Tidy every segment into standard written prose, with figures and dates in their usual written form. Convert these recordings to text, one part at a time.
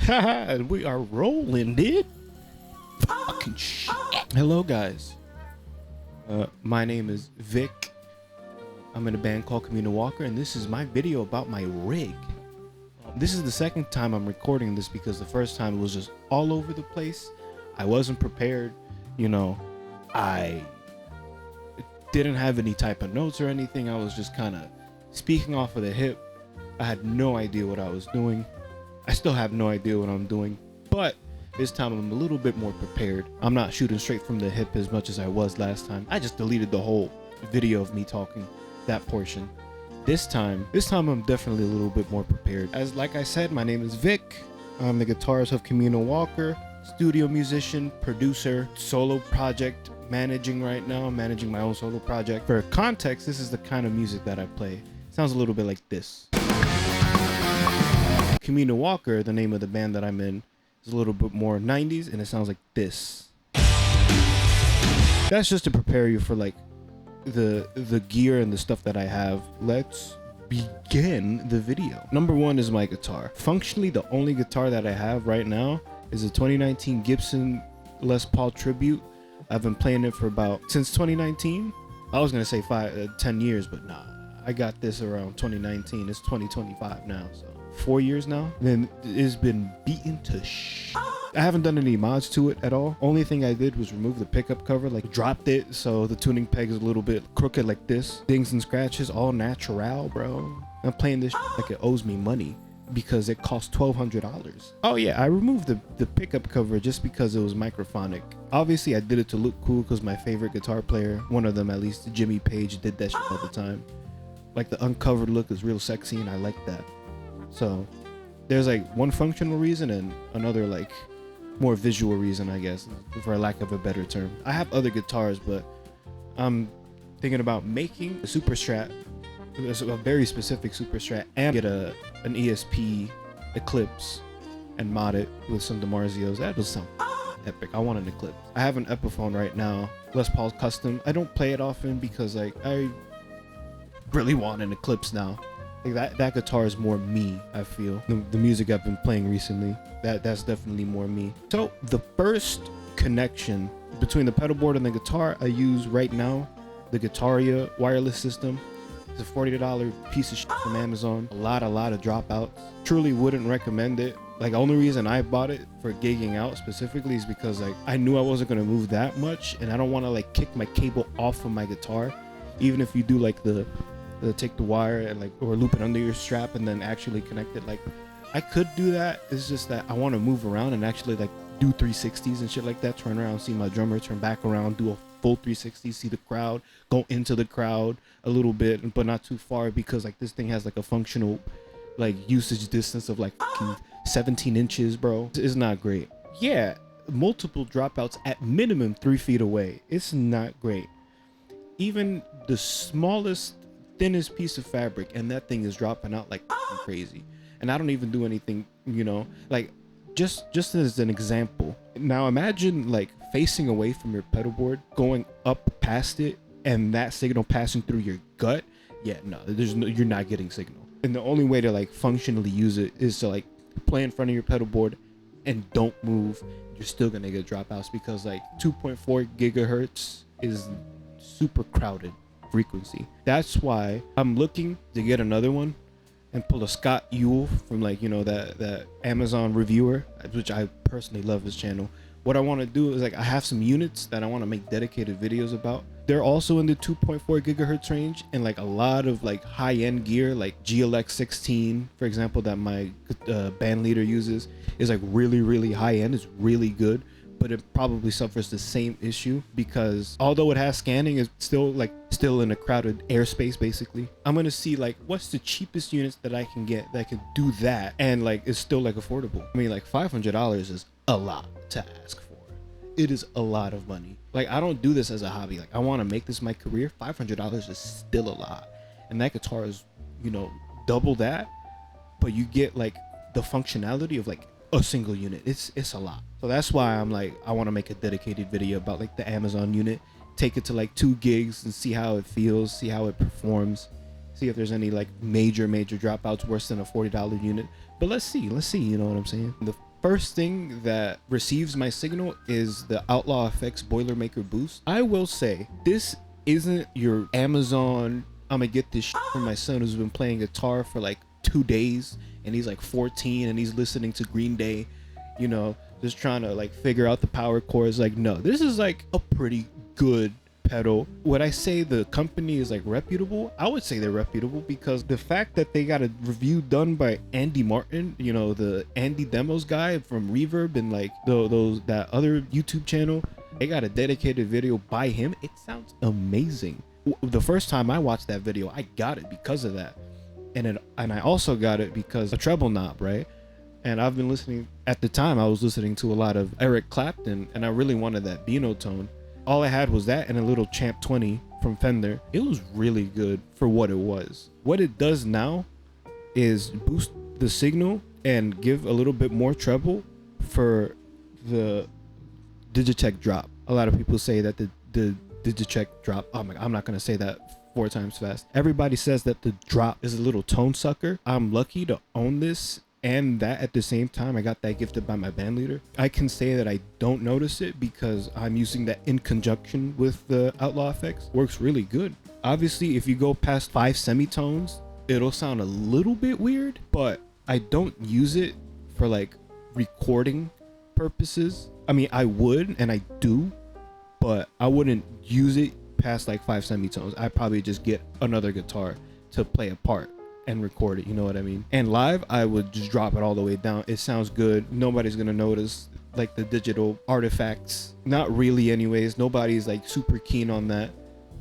And we are rolling, dude. Fucking shit. Hello, guys. My name is Vic. I'm in a band called Communal Walker, and this is my video about my rig. This is the second time I'm recording this because the first time it was just all over the place. I wasn't prepared. You know, I didn't have any type of notes or anything. I was just kind of speaking off of the hip. I had no idea what I was doing. I still have no idea what I'm doing, but this time I'm a little bit more prepared. I'm not shooting straight from the hip as much as I was last time. I just deleted the whole video of me talking, that portion. This time I'm definitely a little bit more prepared. Like I said, my name is Vic. I'm the guitarist of Communal Walker, studio musician, producer, solo project managing right now. I'm managing my own solo project. For context, this is the kind of music that I play. It sounds a little bit like this. Communal Walker, the name of the band that I'm in, is a little bit more 90s, and it sounds like this. That's just to prepare you for like the gear and the stuff that I have. Let's begin the video. Number one is my guitar. Functionally, the only guitar that I have right now is a 2019 Gibson Les Paul Tribute. I've been playing it for since 2019. I was gonna say 10 years, but nah. I got this around 2019. It's 2025 now, so 4 years now. Then it's been beaten to shit. I haven't done any mods to it at all. Only thing I did was remove the pickup cover, like dropped it so the tuning peg is a little bit crooked like this. Dings and scratches, all natural, bro. I'm playing this like it owes me money because it cost $1,200. Oh yeah, I removed the pickup cover just because it was microphonic. Obviously I did it to look cool because my favorite guitar player, one of them at least, Jimmy Page, did that shit all the time. Like the uncovered look is real sexy and I like that. So there's like one functional reason and another like more visual reason, I guess, for lack of a better term. I have other guitars, but I'm thinking about making a super strat, a very specific super strat, and get an ESP Eclipse and mod it with some DiMarzios. That would sound epic. I want an Eclipse. I have an Epiphone right now, Les Paul custom. I don't play it often because like I really want an Eclipse now. Like that guitar is more me, I feel. The music I've been playing recently, that's definitely more me. So the first connection between the pedal board and the guitar I use right now, the Guitaria wireless system. It's a $40 piece of shit from Amazon. A lot of dropouts. Truly wouldn't recommend it. Like the only reason I bought it for gigging out specifically is because like I knew I wasn't gonna move that much, and I don't want to like kick my cable off of my guitar. Even if you do like the take the wire and like or loop it under your strap and then actually connect it, like I could do that. It's just that I want to move around and actually like do 360s and shit like that, turn around, see my drummer, turn back around, do a full 360, see the crowd, go into the crowd a little bit but not too far, because like this thing has like a functional like usage distance of like 17 inches, bro. It's not great. Yeah, multiple dropouts at minimum 3 feet away. It's not great. Even the smallest, thinnest piece of fabric and that thing is dropping out like crazy, and I don't even do anything, you know, like just as an example. Now imagine like facing away from your pedal board, going up past it, and that signal passing through your gut. Yeah, no, you're not getting signal. And the only way to like functionally use it is to like play in front of your pedal board and don't move. You're still gonna get dropouts because like 2.4 gigahertz is super crowded frequency. That's why I'm looking to get another one and pull a Scott Ewell from like, you know, that Amazon reviewer, which I personally love his channel. What I want to do is like I have some units that I want to make dedicated videos about. They're also in the 2.4 gigahertz range, and like a lot of like high-end gear like GLX 16, for example, that my band leader uses, is like really high-end. It's really good, but it probably suffers the same issue because although it has scanning, it's still in a crowded airspace. Basically, I'm gonna see like what's the cheapest units that I can get that can do that and like it's still like affordable. I mean, like $500 is a lot to ask for. It is a lot of money. Like I don't do this as a hobby. Like I want to make this my career. $500 is still a lot, and that guitar is, you know, double that, but you get like the functionality of like a single unit. It's a lot. So that's why I'm like, I want to make a dedicated video about like the Amazon unit, take it to like 2 gigs and see how it feels, see how it performs, see if there's any like major dropouts worse than a $40 unit. But let's see, you know what I'm saying? The first thing that receives my signal is the Outlaw Effects Boilermaker Boost. I will say, this isn't your Amazon, I'm gonna get this shit from my son who's been playing guitar for like 2 days and he's like 14 and he's listening to Green Day, you know, just trying to like figure out the power chords. Like, no, this is like a pretty good pedal. Would I say the company is like reputable? I would say they're reputable because the fact that they got a review done by Andy Martin, you know, the Andy Demos guy from Reverb and like that other YouTube channel, they got a dedicated video by him. It sounds amazing. The first time I watched that video, I got it because of that, and I also got it because a treble knob, right? And I've been listening, at the time I was listening to a lot of Eric Clapton, and I really wanted that Beano tone. All I had was that and a little Champ 20 from Fender. It was really good for what it was. What it does now is boost the signal and give a little bit more treble for the Digitech drop. A lot of people say that the Digitech drop, oh my God, I'm not gonna say that 4 times fast. Everybody says that the drop is a little tone sucker. I'm lucky to own this and that at the same time. I got that gifted by my band leader. I can say that I don't notice it because I'm using that in conjunction with the Outlaw Effects. Works really good. Obviously, if you go past 5 semitones, it'll sound a little bit weird, but I don't use it for like recording purposes. I mean, I would, and I do, but I wouldn't use it past like 5 semitones. I'd probably just get another guitar to play a part and record it, you know what I mean? And live, I would just drop it all the way down. It sounds good. Nobody's gonna notice like the digital artifacts. Not really anyways. Nobody's like super keen on that.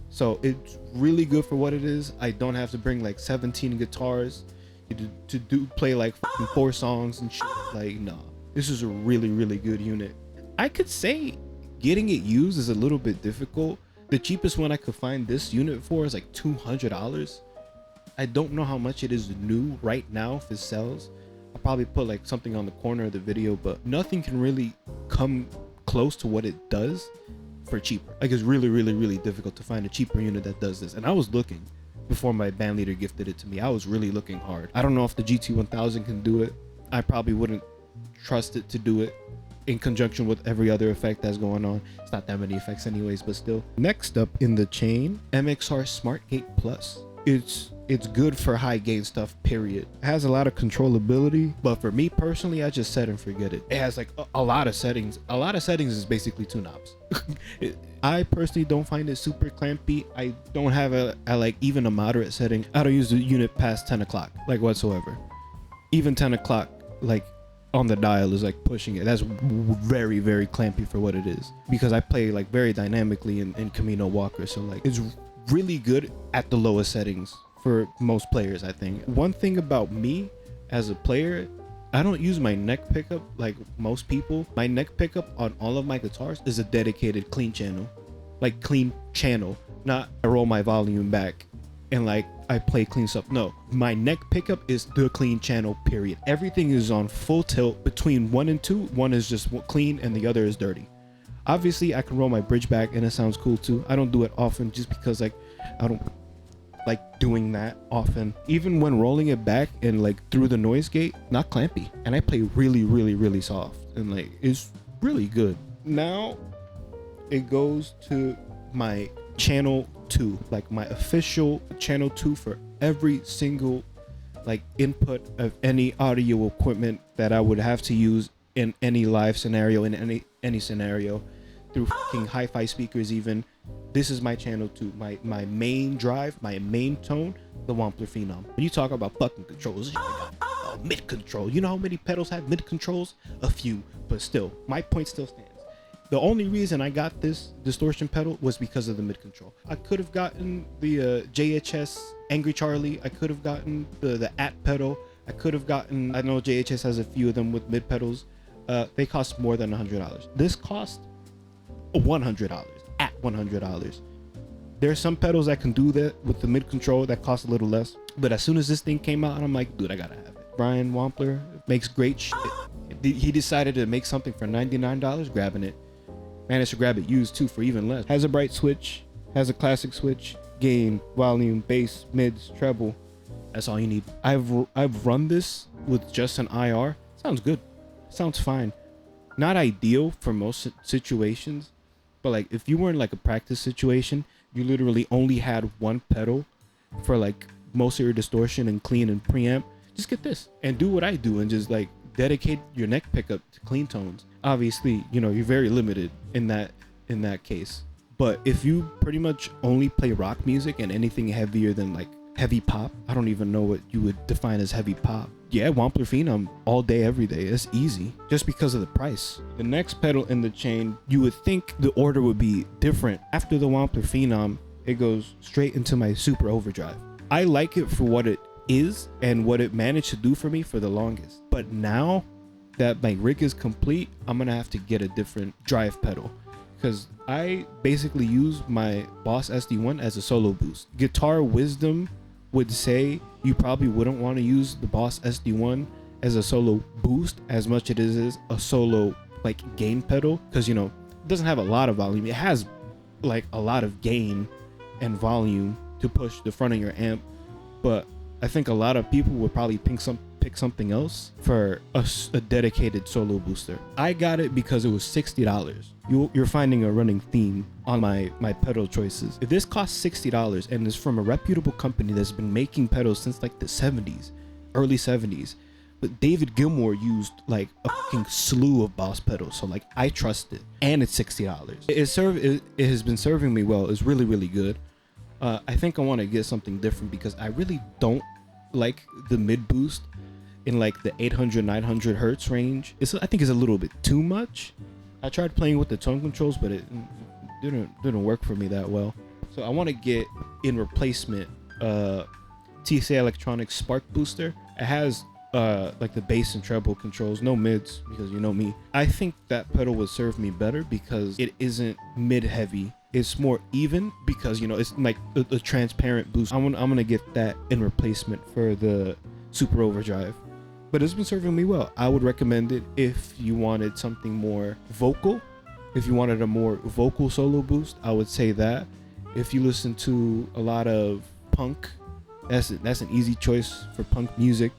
So it's really good for what it is. I don't have to bring like 17 guitars to play like 4 songs and shit. Like, no. This is a really, really good unit. I could say getting it used is a little bit difficult. The cheapest one I could find this unit for is like $200. I don't know how much it is new right now if it sells. I'll probably put like something on the corner of the video, but nothing can really come close to what it does for cheaper. Like, it's really, really, really difficult to find a cheaper unit that does this. And I was looking before my band leader gifted it to me. I was really looking hard. I don't know if the GT1000 can do it. I probably wouldn't trust it to do it in conjunction with every other effect that's going on. It's not that many effects anyways, but still. Next up in the chain, MXR Smart Gate Plus. It's good for high gain stuff, period. It has a lot of controllability, but for me personally, I just set and forget it. It has like a lot of settings. A lot of settings is basically 2 knobs. I personally don't find it super clampy. I don't have a like even a moderate setting. I don't use the unit past 10 o'clock, like whatsoever. Even 10 o'clock, like on the dial is like pushing it. That's very, very clampy for what it is, because I play like very dynamically in Camino Walker. So like it's really good at the lowest settings for most players, I think. One thing about me as a player, I don't use my neck pickup like most people. My neck pickup on all of my guitars is a dedicated clean channel. Like clean channel, not I roll my volume back and like I play clean stuff. No, my neck pickup is the clean channel, period. Everything is on full tilt between 1 and 2. One is just clean and the other is dirty. Obviously I can roll my bridge back and it sounds cool too. I don't do it often just because like I don't like doing that often. Even when rolling it back and like through the noise gate, not clampy, and I play really, really, really soft, and like it's really good. Now it goes to my channel 2, like my official channel 2 for every single like input of any audio equipment that I would have to use in any live scenario, in any scenario, through fucking hi-fi speakers even. This is my channel 2, my main drive, my main tone, the Wampler Phenom. When you talk about fucking controls, mid control. You know how many pedals have mid controls? A few, but still, my point still stands. The only reason I got this distortion pedal was because of the mid control. I could have gotten the JHS Angry Charlie. I could have gotten the AT pedal. I could have gotten, I know JHS has a few of them with mid pedals. They cost more than $100. This cost $100, at $100. There are some pedals that can do that with the mid control that cost a little less, but as soon as this thing came out, I'm like, dude, I gotta have it. Brian Wampler makes great shit. He decided to make something for $99, grabbing it. Managed to grab it used too for even less. Has a bright switch, has a classic switch, gain, volume, bass, mids, treble. That's all you need. I've run this with just an IR. Sounds good. sounds fine. Not ideal for most situations, but like if you were in like a practice situation, you literally only had one pedal for like most of your distortion and clean and preamp, just get this and do what I do and just like dedicate your neck pickup to clean tones. Obviously, you know, you're very limited in that case. But if you pretty much only play rock music and anything heavier than like heavy pop, I don't even know what you would define as heavy pop. Yeah, Wampler Phenom all day, every day. It's easy just because of the price. The next pedal in the chain, you would think the order would be different. After the Wampler Phenom, it goes straight into my Super Overdrive. I like it for what it is and what it managed to do for me for the longest. But now that my rig is complete, I'm gonna have to get a different drive pedal, because I basically use my Boss SD1 as a solo boost. Guitar wisdom would say you probably wouldn't want to use the Boss SD1 as a solo boost as much as it is a solo like gain pedal, because you know it doesn't have a lot of volume. It has like a lot of gain and volume to push the front of your amp, but I think a lot of people would probably pick something else for a dedicated solo booster. I got it because it was $60. You're finding a running theme on my pedal choices. If this costs $60 and is from a reputable company that's been making pedals since like the 70s, early 70s, but David Gilmour used like a fucking slew of Boss pedals, so like I trust it, and it's $60. It has been serving me well. It's really, really good. I think I want to get something different because I really don't like the mid boost in like the 800 900 hertz range. I think it's a little bit too much. I tried playing with the tone controls, but it didn't work for me that well. So I want to get in replacement TCA Electronics Spark Booster. It has like the bass and treble controls, no mids, because you know me. I think that pedal would serve me better because it isn't mid heavy. It's more even because, you know, it's like a transparent boost. I'm gonna get that in replacement for the Super Overdrive. But it's been serving me well. I would recommend it if you wanted something more vocal. If you wanted a more vocal solo boost, I would say that. If you listen to a lot of punk, that's an easy choice for punk music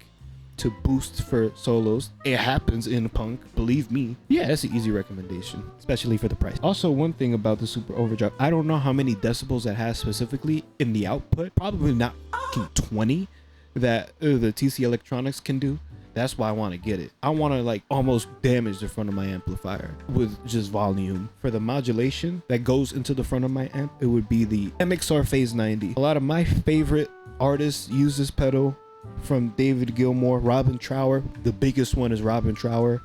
to boost for solos. It happens in punk, believe me. Yeah, that's an easy recommendation, especially for the price. Also, one thing about the Super Overdrive, I don't know how many decibels that has specifically in the output. Probably not 20 that the TC Electronics can do. That's why I want to get it. I want to like almost damage the front of my amplifier with just volume. For the modulation that goes into the front of my amp, it would be the MXR Phase 90. A lot of my favorite artists use this pedal, from David Gilmour, Robin Trower. The biggest one is Robin Trower,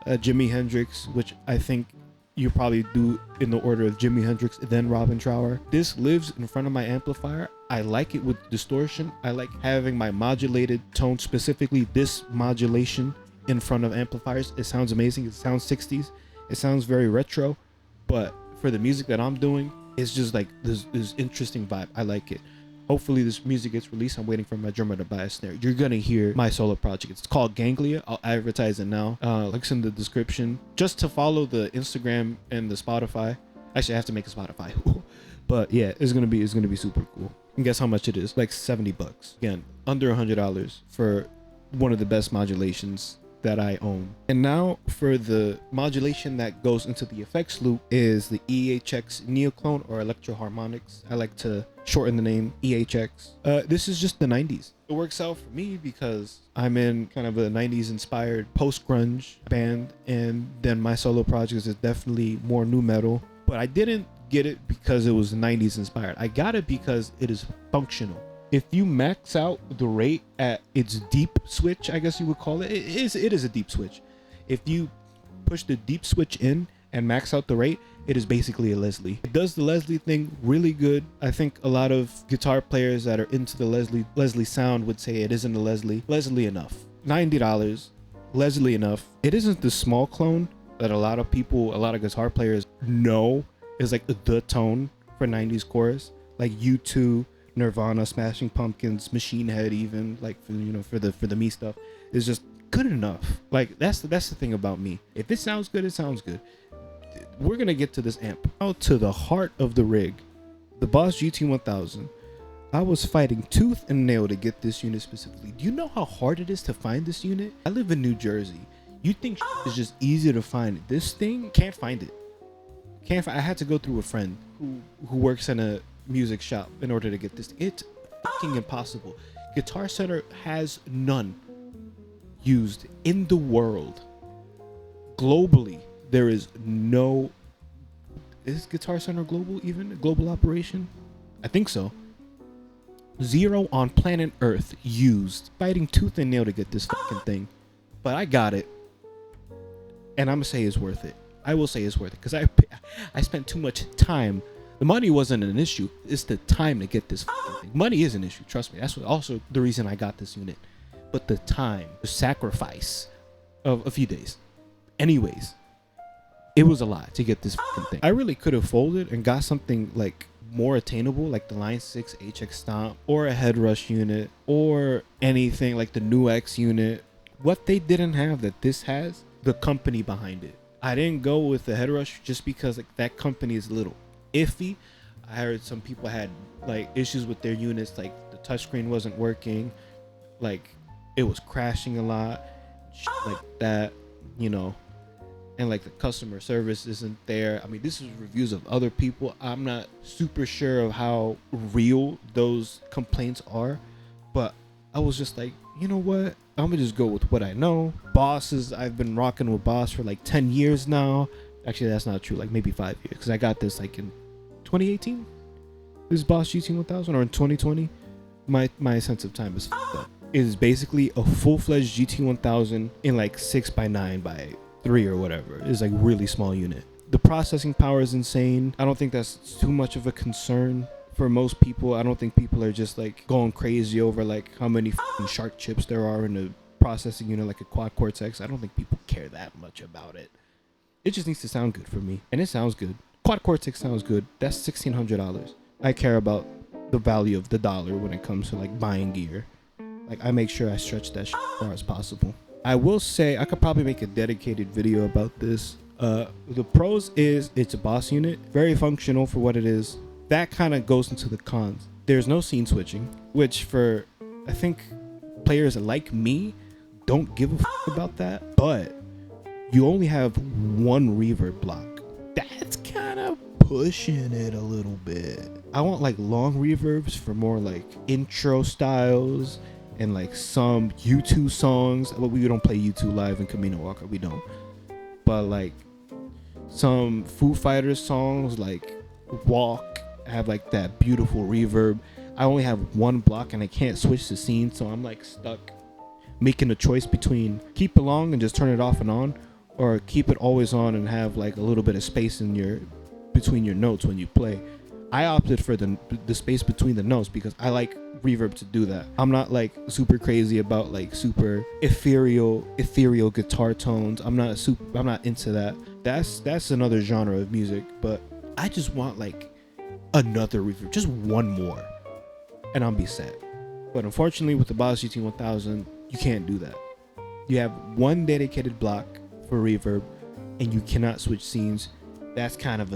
Jimi Hendrix, which I think you probably do in the order of Jimi Hendrix, then Robin Trower. This lives in front of my amplifier. I like it with distortion. I like having my modulated tone, specifically this modulation, in front of amplifiers. It sounds amazing. It sounds 60s. It sounds very retro, but for the music that I'm doing, it's just like this interesting vibe. I like it. Hopefully this music gets released. I'm waiting for my drummer to buy a snare. You're gonna hear my solo project. It's called Ganglia. I'll advertise it now. Links in the description. Just to follow the Instagram and the Spotify. Actually, I have to make a Spotify. But yeah, it's gonna be super cool. And guess how much it is? Like $70. Again, under $100 for one of the best modulations that I own. And now for the modulation that goes into the effects loop is the EHX Neoclone, or Electro Harmonics. I like to shorten the name EHX. This is just the 90s. It works out for me because I'm in kind of a 90s inspired post-grunge band, and then my solo projects is definitely more nu metal. But I didn't get it because it was 90s inspired. I got it because it is functional. If you max out the rate at its deep switch, I guess you would call it, it is a deep switch. If you push the deep switch in and max out the rate, it is basically a Leslie. It does the Leslie thing really good. I think a lot of guitar players that are into the Leslie sound would say it isn't a Leslie. Leslie enough. $90, Leslie enough. It isn't the small clone that a lot of guitar players know is like the tone for 90s chorus, like U2, Nirvana, Smashing Pumpkins, Machine Head, even like for the me stuff is just good enough. Like that's the thing about me. If it sounds good, it sounds good. We're gonna get to this amp. Now to the heart of the rig, the Boss GT1000. I was fighting tooth and nail to get this unit specifically. Do you know how hard it is to find this unit? I live in New Jersey. You think it's just easy to find. This thing, can't find it. I had to go through a friend who works in a music shop in order to get this. It's fucking impossible. Guitar Center has none used in the world. Globally, there is no. Is Guitar Center global, even a global operation? I think so. Zero on planet Earth used. Fighting tooth and nail to get this fucking thing. But I got it. And I'm gonna say it's worth it. I will say it's worth it because I spent too much time. The money wasn't an issue. It's the time to get this fucking thing. Money is an issue, trust me. That's also the reason I got this unit. But the time, the sacrifice of a few days. Anyways, it was a lot to get this fucking thing. I really could have folded and got something like more attainable, like the Line 6 HX Stomp or a Headrush unit or anything like the New X unit. What they didn't have that this has, the company behind it. I didn't go with the Headrush just because like that company is a little iffy. I heard some people had like issues with their units, like the touchscreen wasn't working, like it was crashing a lot, like that, you know, and like the customer service isn't there. I mean, this is reviews of other people. I'm not super sure of how real those complaints are, but I was just like, you know what? I'm gonna just go with what I know. I've been rocking with Boss for like 10 years now. Actually, that's not true. Like maybe 5 years, because I got this like in 2018. This Boss GT 1000, or in 2020. My sense of time is fucked up. It is basically a full-fledged GT 1000 in like 6x9x3 or whatever. It's like really small unit. The processing power is insane. I don't think that's too much of a concern for most people. I don't think people are just like going crazy over like how many shark chips there are in a processing unit like a quad Cortex. I don't think people care that much about it. It just needs to sound good for me, and it sounds good. Quad Cortex sounds good. That's $1,600. I care about the value of the dollar when it comes to like buying gear. Like I make sure I stretch that shit as far as possible. I will say I could probably make a dedicated video about this. The pros is it's a Boss unit, very functional for what it is. That kind of goes into the cons. There's no scene switching, which for, I think, players like me don't give a fuck about that. But you only have one reverb block. That's kind of pushing it a little bit. I want like long reverbs for more like intro styles and like some U2 songs. Well, we don't play U2 live in Camino Walker, we don't. But like some Foo Fighters songs like Walk have like that beautiful reverb. I only have one block and I can't switch the scene, so I'm like stuck making a choice between keep it long and just turn it off and on, or keep it always on and have like a little bit of space in between your notes when you play. I opted for the space between the notes because I like reverb to do that. I'm not like super crazy about like super ethereal guitar tones. I'm not into that. That's another genre of music, but I just want like another reverb, just one more, and I'll be set. But unfortunately with the Boss GT 1000, you can't do that. You have one dedicated block for reverb and you cannot switch scenes. That's kind of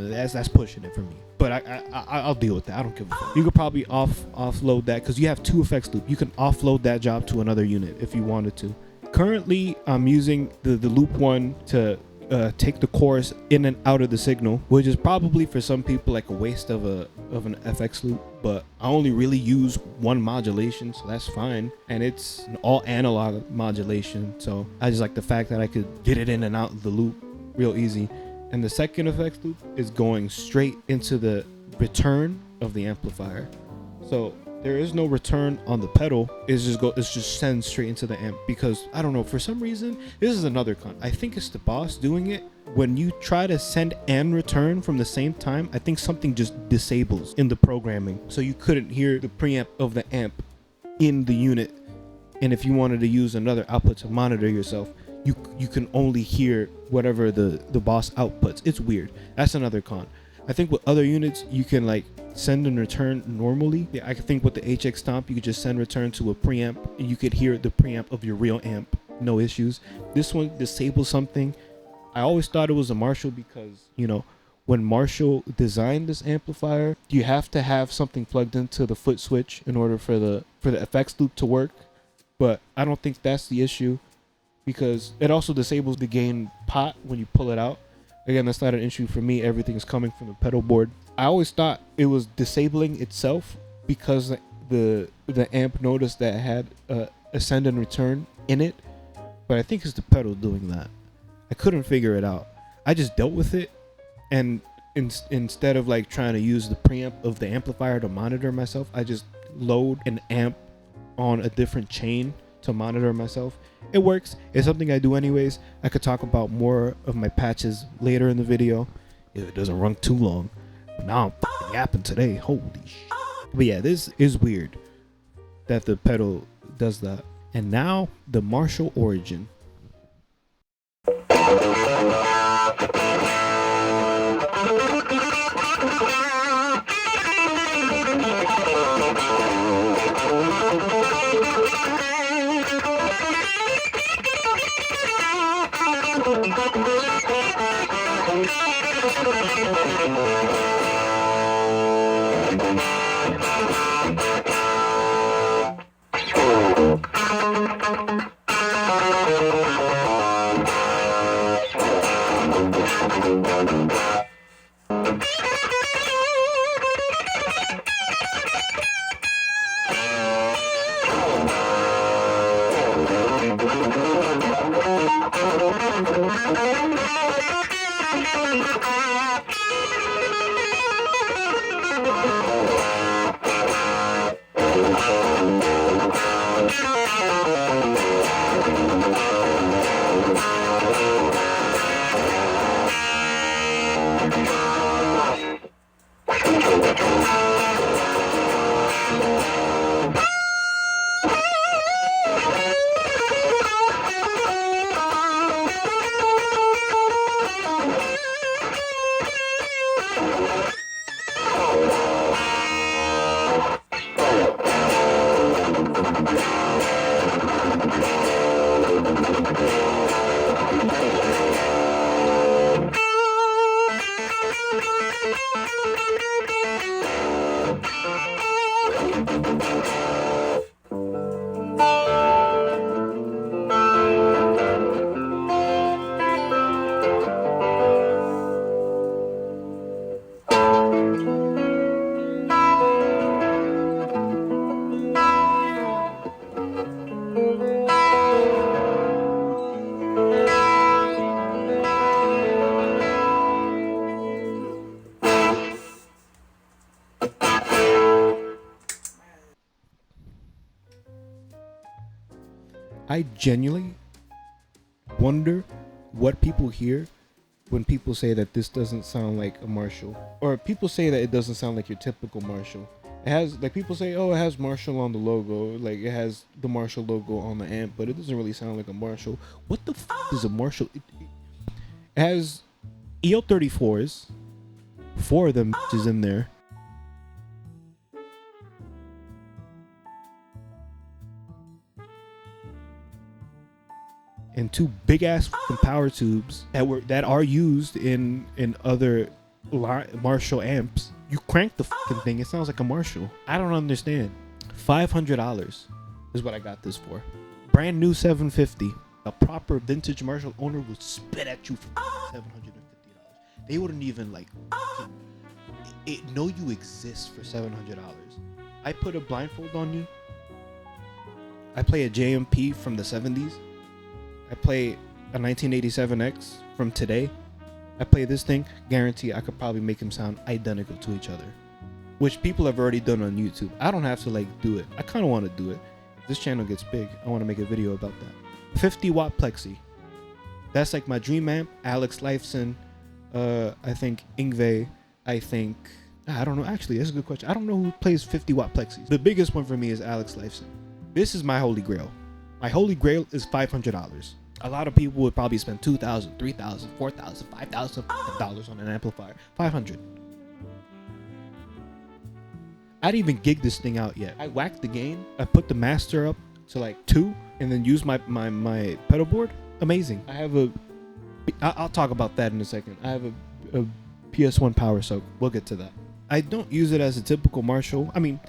that's pushing it for me. But I'll deal with that. I don't give a fuck. You could probably offload that because you have 2 effects loop. You can offload that job to another unit if you wanted to. Currently, I'm using the loop one to take the chorus in and out of the signal, which is probably for some people like a waste of an FX loop, but I only really use one modulation, so that's fine, and it's an all analog modulation, so I just like the fact that I could get it in and out of the loop real easy. And the second effects loop is going straight into the return of the amplifier, so there is no return on the pedal. It's just sends straight into the amp, because I don't know, for some reason, this is another con. I think it's the Boss doing it. When you try to send and return from the same time, I think something just disables in the programming, so you couldn't hear the preamp of the amp in the unit. And if you wanted to use another output to monitor yourself, you can only hear whatever the Boss outputs. It's weird. That's another con. I think with other units you can like send and return normally. Yeah, I think with the HX Stomp you could just send return to a preamp and you could hear the preamp of your real amp, no issues. This one disables something. I always thought it was a Marshall because, you know, when Marshall designed this amplifier, you have to have something plugged into the foot switch in order for the effects loop to work. But I don't think that's the issue. because it also disables the gain pot when you pull it out. Again, that's not an issue for me. Everything's coming from the pedal board. I always thought it was disabling itself because the amp noticed that it had ascend and return in it, but I think it's the pedal doing that. I couldn't figure it out. I just dealt with it, and instead of like trying to use the preamp of the amplifier to monitor myself, I just load an amp on a different chain to monitor myself. It works. It's something I do anyways. I could talk about more of my patches later in the video if it doesn't run too long. But now I'm fucking yapping today. Holy shit. But yeah, this is weird that the pedal does that. And now the Marshall origin. I genuinely wonder what people hear when people say that this doesn't sound like a Marshall, or people say that it doesn't sound like your typical Marshall. It has, like, people say, oh, it has Marshall on the logo, like it has the Marshall logo on the amp, but it doesn't really sound like a Marshall. What the f is a Marshall? It has EL34s, 4 of them is in there. And 2 big ass power tubes that are used in other Marshall amps. You crank the fucking thing, it sounds like a Marshall. I don't understand. $500 is what I got this for. Brand new 750. A proper vintage Marshall owner would spit at you for $750. They wouldn't even like know you exist for $700. I put a blindfold on you. I play a JMP from the 70s. I play a 1987X from today. I play this thing, guarantee I could probably make them sound identical to each other, which people have already done on YouTube. I don't have to like do it. I kind of want to do it. If this channel gets big, I want to make a video about that. 50 watt plexi. That's like my dream amp. Alex Lifeson, I think Ingve, I don't know. Actually, that's a good question. I don't know who plays 50 watt plexis. The biggest one for me is Alex Lifeson. This is my holy grail. My holy grail is $500. A lot of people would probably spend $2,000, $3,000, $4,000, $5,000 on an amplifier. $500. I didn't even gig this thing out yet. I whacked the gain. I put the master up to like 2 and then use my pedal board. Amazing. I have I'll talk about that in a second. I have a PS1 power soak. We'll get to that. I don't use it as a typical Marshall. I mean,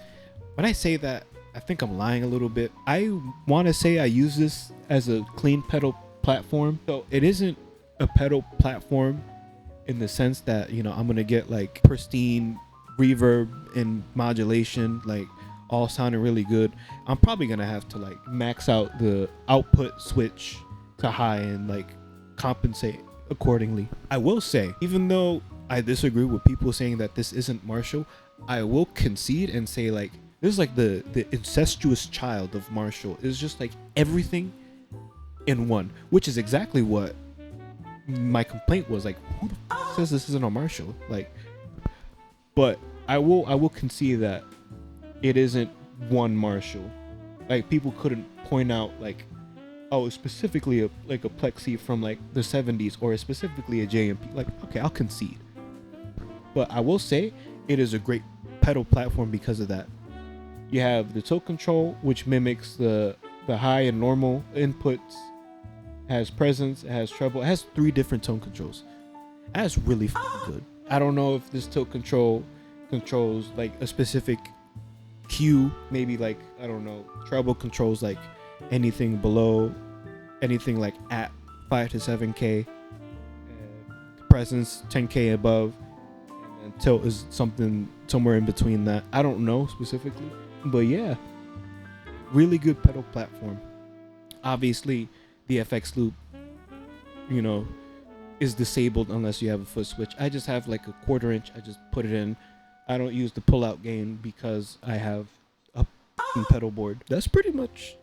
when I say that, I think I'm lying a little bit. I want to say I use this as a clean pedal platform. So it isn't a pedal platform in the sense that, you know, I'm gonna get like pristine reverb and modulation, like all sounding really good. I'm probably gonna have to like max out the output switch to high and like compensate accordingly. I will say, even though I disagree with people saying that this isn't Marshall, I will concede and say like this is like the incestuous child of Marshall. It's just like everything in one, which is exactly what my complaint was. Like, who the says this isn't a Marshall? Like, but I will concede that it isn't one Marshall. Like, people couldn't point out like, oh, it's specifically a plexi from like the 70s or specifically a JMP. Like, okay, I'll concede. But I will say it is a great pedal platform because of that. You have the toe control, which mimics the high and normal inputs. It has presence, it has treble, it has 3 different tone controls. That's really good. I don't know if this tilt control controls like a specific cue, maybe like, I don't know, treble controls like anything below, anything like at 5 to 7K, presence 10K above, and then tilt is something somewhere in between that. I don't know specifically, but yeah, really good pedal platform. Obviously the FX loop, you know, is disabled unless you have a foot switch. I just have like a 1/4 inch. I just put it in. I don't use the pull out gain because I have a pedal board. That's pretty much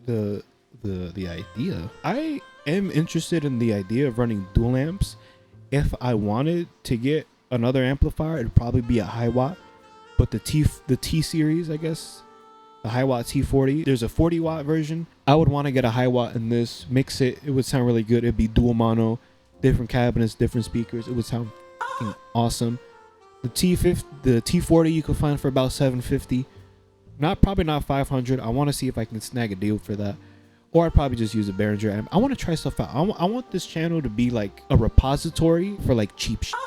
the idea. I am interested in the idea of running dual amps. If I wanted to get another amplifier, it'd probably be a high watt, but the T series, I guess, the high watt T40. There's a 40 watt version. I would want to get a high watt in this, mix it. It would sound really good. It'd be dual mono, different cabinets, different speakers. It would sound awesome. The T40 you could find for about $750. Probably not $500. I want to see if I can snag a deal for that. Or I'd probably just use a Behringer amp. I want to try stuff out. I want this channel to be like a repository for like cheap shit.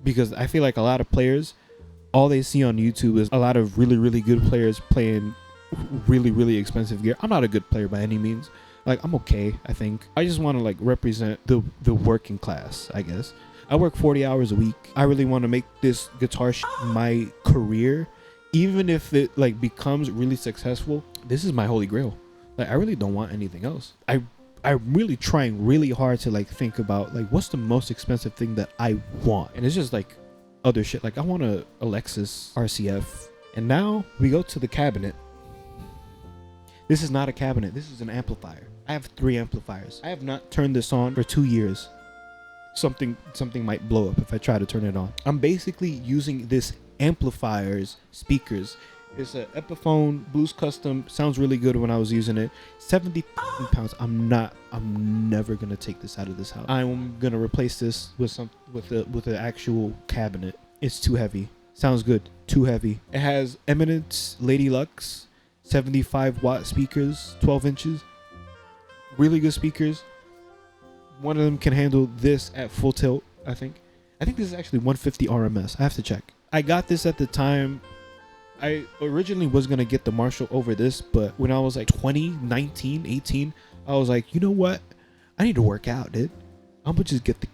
Because I feel like a lot of players, all they see on YouTube is a lot of really, really good players playing really, really expensive gear. I'm not a good player by any means. Like, I'm okay, I think. I just want to like represent the working class, I guess. I work 40 hours a week. I really want to make this guitar my career. Even if it like becomes really successful, this is my holy grail. Like, I really don't want anything else. I'm really trying really hard to like think about like what's the most expensive thing that I want. And it's just like other shit. Like, I want a Lexus RCF. And now we go to the cabinet. This is not a cabinet. This is an amplifier. I have 3 amplifiers. I have not turned this on for 2 years. Something might blow up if I try to turn it on. I'm basically using this amplifier's speakers. It's an Epiphone Blues Custom. Sounds really good when I was using it. 70 pounds. I'm never gonna take this out of this house. I'm gonna replace this with an actual cabinet. It's too heavy. Sounds good. Too heavy. It has Eminence Lady Lux 75 watt speakers, 12 inches. Really good speakers. One of them can handle this at full tilt, I think. I think this is actually 150 RMS. I have to check. I got this at the time. I originally was going to get the Marshall over this, but when I was like 20, 19, 18, I was like, you know what? I need to work out, dude. I'm going to just get the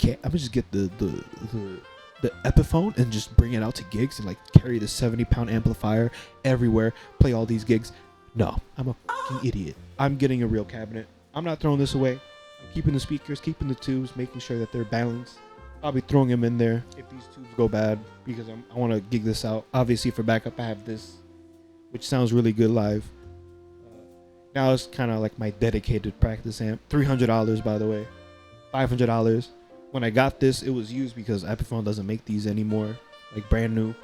Epiphone and just bring it out to gigs and like carry the 70-pound amplifier everywhere, play all these gigs. No, I'm a fucking idiot. I'm getting a real cabinet. I'm not throwing this away. I'm keeping the speakers, keeping the tubes, making sure that they're balanced. I'll be throwing them in there if these tubes go bad because I want to gig this out. Obviously, for backup, I have this, which sounds really good live. Now it's kind of like my dedicated practice amp. $300, by the way. $500. When I got this, it was used because Epiphone doesn't make these anymore. Like brand new.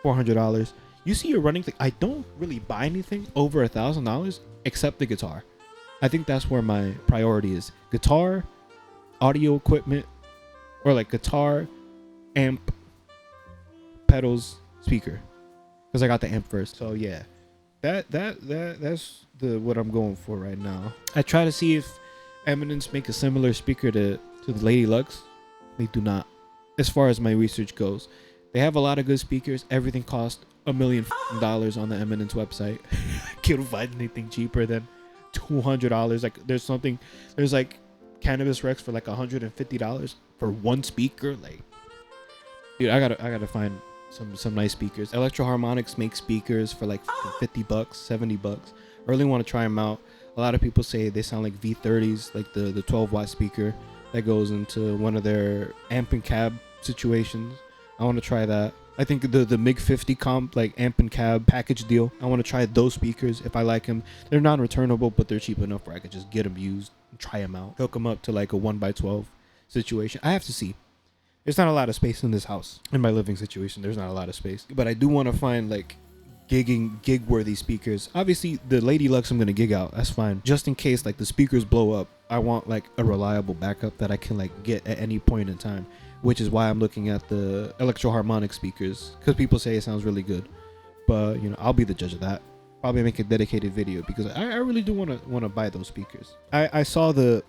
$400. You see your running thing. I don't really buy anything over $1,000 except the guitar. I think that's where my priority is. Guitar, audio equipment, or like guitar, amp, pedals, speaker. Because I got the amp first. So yeah. That's what I'm going for right now. I try to see if Eminence make a similar speaker to the Lady Lux. They do not. As far as my research goes. They have a lot of good speakers. Everything costs $1 million on the Eminence website. I can't find anything cheaper than $200. Like there's like Cannabis Rex for like $150 for one speaker. Like, dude, I gotta find some nice speakers. Electro Harmonics makes speakers for like $50, $70. I really want to try them out. A lot of people say they sound like V30s, like the 12-watt speaker that goes into one of their amp and cab situations. I want to try that. I think the MiG 50 comp, like amp and cab package deal, I want to try those speakers if I like them. They're non-returnable, but they're cheap enough where I could just get them used and try them out. Hook them up to like a 1x12 situation. I have to see. There's not a lot of space in this house. In my living situation, there's not a lot of space. But I do want to find like gig-worthy speakers. Obviously, the Lady Lux I'm going to gig out. That's fine. Just in case like the speakers blow up, I want like a reliable backup that I can like get at any point in time. Which is why I'm looking at the Electro Harmonic speakers. Because people say it sounds really good. But, you know, I'll be the judge of that. Probably make a dedicated video because I really do want to buy those speakers. I saw the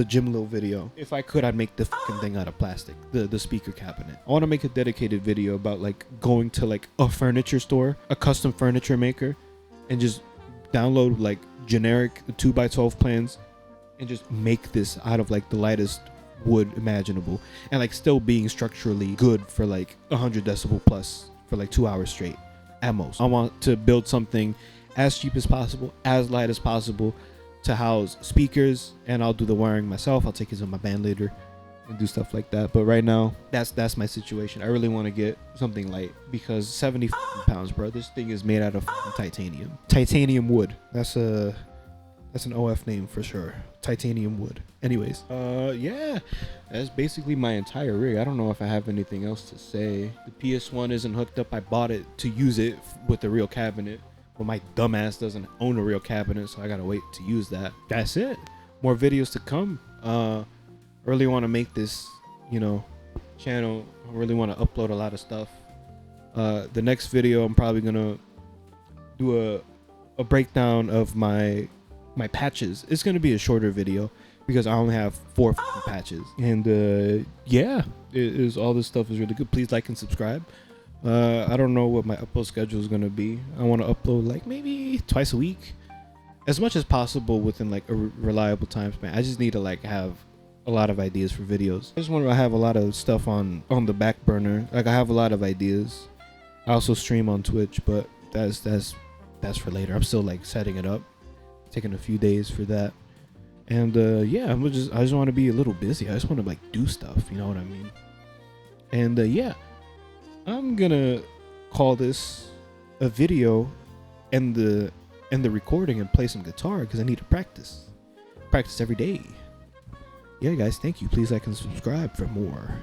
Jim Lil video. If I could, I'd make the fucking thing out of plastic, the speaker cabinet. I want to make a dedicated video about like going to like a furniture store, a custom furniture maker, and just download like generic 2x12 plans and just make this out of like the lightest wood imaginable, and like still being structurally good for like 100 decibel plus for like 2 hours straight at most. I want to build something as cheap as possible, as light as possible, to house speakers, and I'll do the wiring myself. I'll take it to my band later and do stuff like that. But right now, that's my situation. I really want to get something light because 70 pounds, bro. This thing is made out of titanium wood. That's an OF name for sure. Titanium wood. Anyways, yeah, that's basically my entire rig. I don't know if I have anything else to say. The PS1 isn't hooked up. I bought it to use it with the real cabinet. Well, my dumbass doesn't own a real cabinet, so I gotta wait to use that. That's it. More videos to come. Really want to make this, you know, channel. I really want to upload a lot of stuff. The next video, I'm probably gonna do a breakdown of my patches. It's gonna be a shorter video because I only have 4 patches. And yeah, all this stuff is really good. Please like and subscribe. I don't know what my upload schedule is gonna be. I want to upload like maybe twice a week, as much as possible within like a reliable time span. I just need to like have a lot of ideas for videos. I just want to have a lot of stuff on the back burner. Like I have a lot of ideas. I also stream on Twitch, but that's for later. I'm still like setting it up, taking a few days for that. And yeah, I just want to be a little busy. I just want to like do stuff, you know what I mean? And yeah, I'm gonna call this a video and the recording and play some guitar because I need to practice every day. Yeah guys, thank you. Please like and subscribe for more.